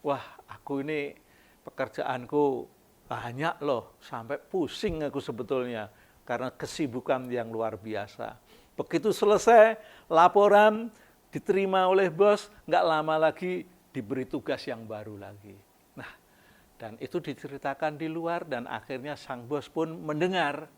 wah aku ini pekerjaanku banyak loh, sampai pusing aku sebetulnya karena kesibukan yang luar biasa. Begitu selesai laporan diterima oleh bos, nggak lama lagi diberi tugas yang baru lagi. Nah, dan itu diceritakan di luar dan akhirnya sang bos pun mendengar.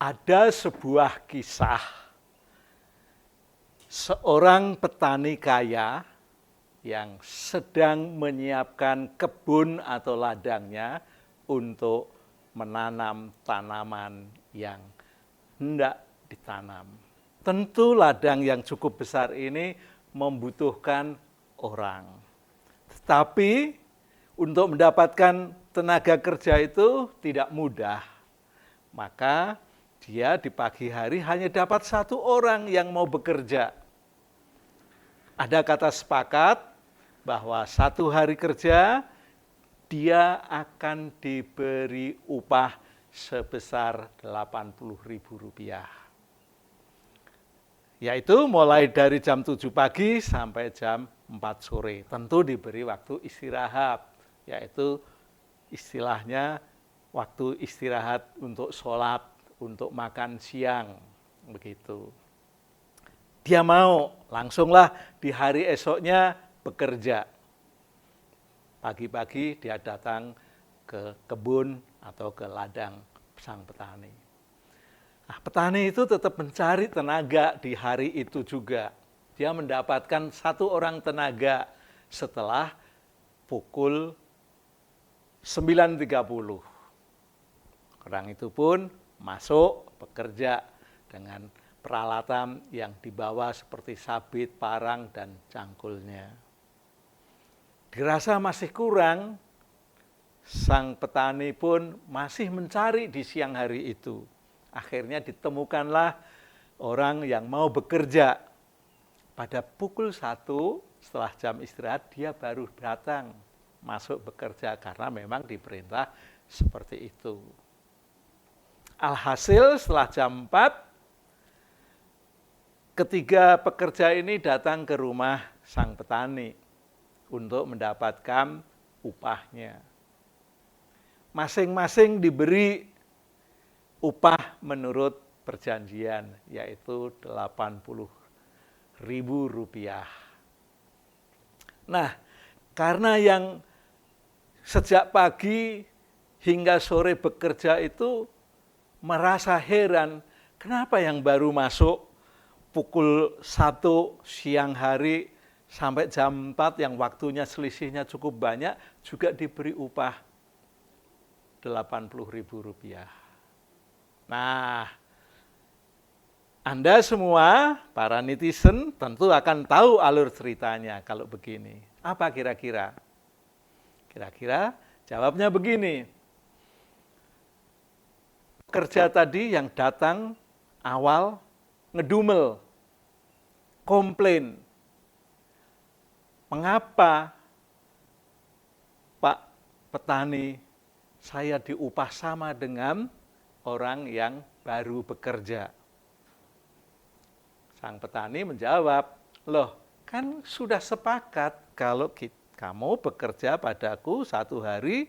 Ada sebuah kisah seorang petani kaya yang sedang menyiapkan kebun atau ladangnya untuk menanam tanaman yang hendak ditanam. Tentu ladang yang cukup besar ini membutuhkan orang. Tetapi untuk mendapatkan tenaga kerja itu tidak mudah. Maka dia di pagi hari hanya dapat satu orang yang mau bekerja. Ada kata sepakat bahwa satu hari kerja dia akan diberi upah sebesar Rp80.000. Yaitu mulai dari jam 7 pagi sampai jam 4 sore. Tentu diberi waktu istirahat, yaitu istilahnya waktu istirahat untuk sholat, untuk makan siang, begitu. Dia mau, langsunglah di hari esoknya bekerja. Pagi-pagi dia datang ke kebun atau ke ladang sang petani. Nah, petani itu tetap mencari tenaga di hari itu juga. Dia mendapatkan satu orang tenaga setelah pukul 9.30. Orang itu pun masuk bekerja dengan peralatan yang dibawa seperti sabit, parang, dan cangkulnya. Dirasa masih kurang, sang petani pun masih mencari di siang hari itu. Akhirnya ditemukanlah orang yang mau bekerja. Pada pukul 1 setelah jam istirahat dia baru datang masuk bekerja karena memang diperintah seperti itu. Alhasil setelah jam 4, ketiga pekerja ini datang ke rumah sang petani untuk mendapatkan upahnya. Masing-masing diberi upah menurut perjanjian, yaitu Rp80.000. Nah, karena yang sejak pagi hingga sore bekerja itu merasa heran, kenapa yang baru masuk pukul 1 siang hari sampai jam 4 yang waktunya selisihnya cukup banyak juga diberi upah Rp80.000. Nah, Anda semua, para netizen, tentu akan tahu alur ceritanya kalau begini. Apa kira-kira? Kira-kira jawabnya begini. Pekerja tadi yang datang awal ngedumel, komplain. Mengapa Pak petani saya diupah sama dengan orang yang baru bekerja? Sang petani menjawab, loh kan sudah sepakat kalau kamu bekerja padaku satu hari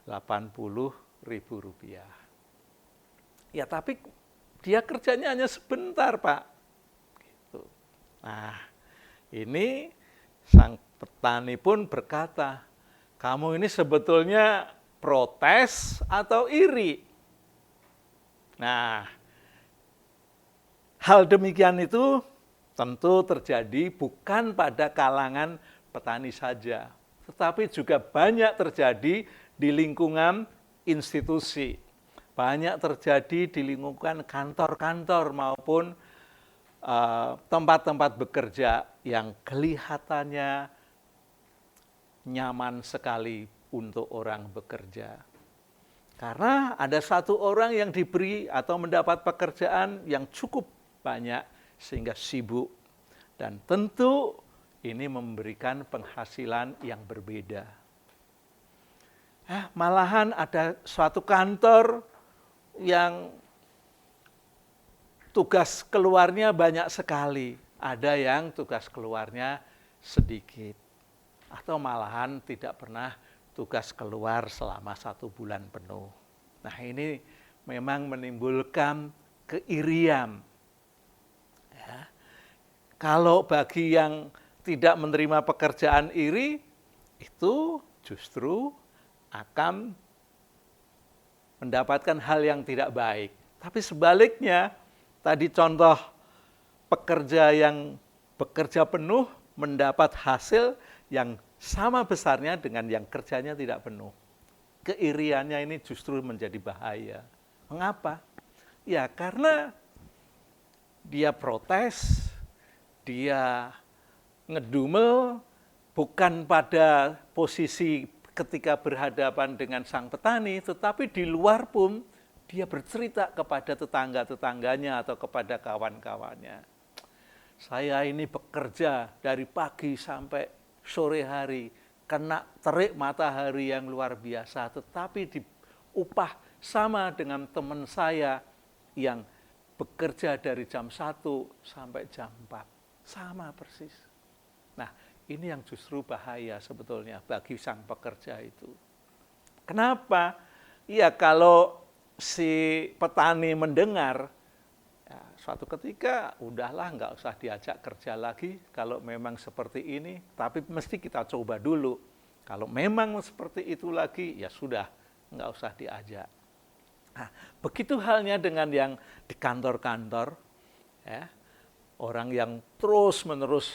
Rp80.000. Ya tapi dia kerjanya hanya sebentar Pak. Gitu. Nah ini sang petani pun berkata, kamu ini sebetulnya protes atau iri? Nah, hal demikian itu tentu terjadi bukan pada kalangan petani saja, tetapi juga banyak terjadi di lingkungan institusi, banyak terjadi di lingkungan kantor-kantor maupun tempat-tempat bekerja yang kelihatannya nyaman sekali untuk orang bekerja. Karena ada satu orang yang diberi atau mendapat pekerjaan yang cukup banyak sehingga sibuk. Dan tentu ini memberikan penghasilan yang berbeda. Malahan ada suatu kantor yang tugas keluarnya banyak sekali. Ada yang tugas keluarnya sedikit. Atau malahan tidak pernah tugas keluar selama 1 bulan penuh. Nah, ini memang menimbulkan keirian. Ya. Kalau bagi yang tidak menerima pekerjaan iri, itu justru akan mendapatkan hal yang tidak baik. Tapi sebaliknya, tadi contoh pekerja yang bekerja penuh mendapat hasil yang sama besarnya dengan yang kerjanya tidak penuh. Keiriannya ini justru menjadi bahaya. Mengapa? Ya karena dia protes, dia ngedumel, bukan pada posisi ketika berhadapan dengan sang petani, tetapi di luar pun dia bercerita kepada tetangga-tetangganya atau kepada kawan-kawannya. Saya ini bekerja dari pagi sampai sore hari, kena terik matahari yang luar biasa, tetapi diupah sama dengan teman saya yang bekerja dari jam 1 sampai jam 4. Sama persis. Nah, ini yang justru bahaya sebetulnya bagi sang pekerja itu. Kenapa? Ya kalau si petani mendengar, ya, suatu ketika udahlah nggak usah diajak kerja lagi kalau memang seperti ini, tapi mesti kita coba dulu. Kalau memang seperti itu lagi, ya sudah, nggak usah diajak. Nah, begitu halnya dengan yang di kantor-kantor, ya, orang yang terus-menerus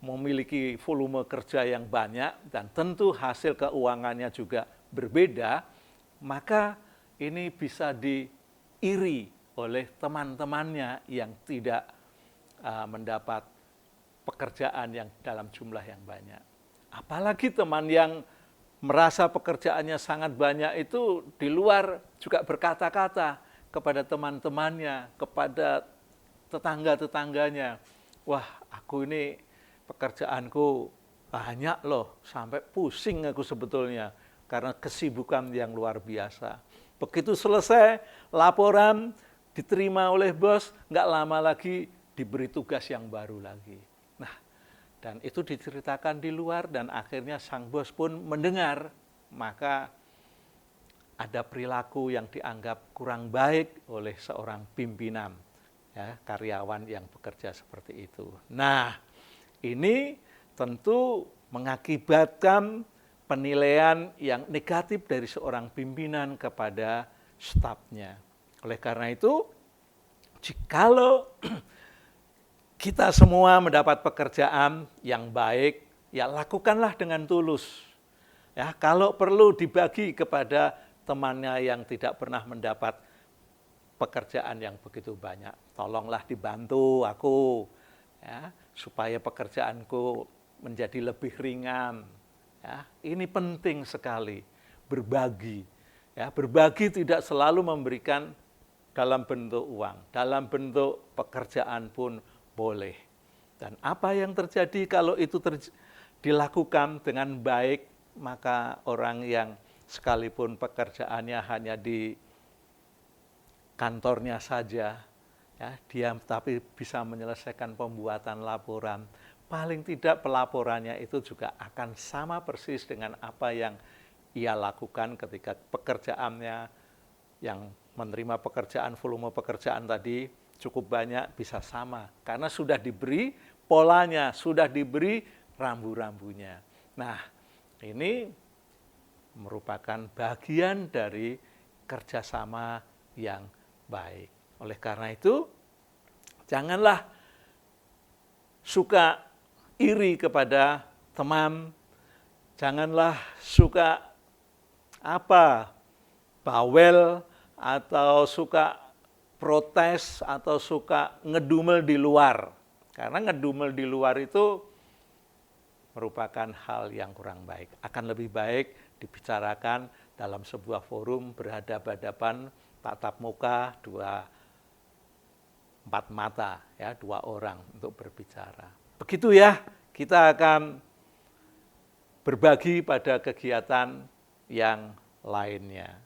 memiliki volume kerja yang banyak dan tentu hasil keuangannya juga berbeda, maka ini bisa diiri oleh teman-temannya yang tidak mendapat pekerjaan yang dalam jumlah yang banyak. Apalagi teman yang merasa pekerjaannya sangat banyak itu di luar juga berkata-kata kepada teman-temannya, kepada tetangga-tetangganya. Wah, aku ini pekerjaanku banyak loh, sampai pusing aku sebetulnya karena kesibukan yang luar biasa. Begitu selesai laporan diterima oleh bos, nggak lama lagi diberi tugas yang baru lagi. Nah, dan itu diceritakan di luar dan akhirnya sang bos pun mendengar, maka ada perilaku yang dianggap kurang baik oleh seorang pimpinan, ya, karyawan yang bekerja seperti itu. Nah, ini tentu mengakibatkan penilaian yang negatif dari seorang pimpinan kepada stafnya. Oleh karena itu, jikalau kita semua mendapat pekerjaan yang baik, ya lakukanlah dengan tulus. Ya, kalau perlu dibagi kepada temannya yang tidak pernah mendapat pekerjaan yang begitu banyak. Tolonglah dibantu aku, ya, supaya pekerjaanku menjadi lebih ringan. Ya, ini penting sekali, berbagi. Ya, berbagi tidak selalu memberikan dalam bentuk uang, dalam bentuk pekerjaan pun boleh. Dan apa yang terjadi kalau itu dilakukan dengan baik, maka orang yang sekalipun pekerjaannya hanya di kantornya saja, ya, dia tapi bisa menyelesaikan pembuatan laporan. Paling tidak pelaporannya itu juga akan sama persis dengan apa yang ia lakukan ketika pekerjaannya yang menerima pekerjaan, volume pekerjaan tadi cukup banyak, bisa sama. Karena sudah diberi polanya, sudah diberi rambu-rambunya. Nah, ini merupakan bagian dari kerjasama yang baik. Oleh karena itu, janganlah suka iri kepada teman, janganlah suka bawel, atau suka protes, atau suka ngedumel di luar. Karena ngedumel di luar itu merupakan hal yang kurang baik. Akan lebih baik dibicarakan dalam sebuah forum berhadapan-hadapan, tatap muka, empat mata, ya, 2 orang untuk berbicara. Begitu ya, kita akan berbagi pada kegiatan yang lainnya.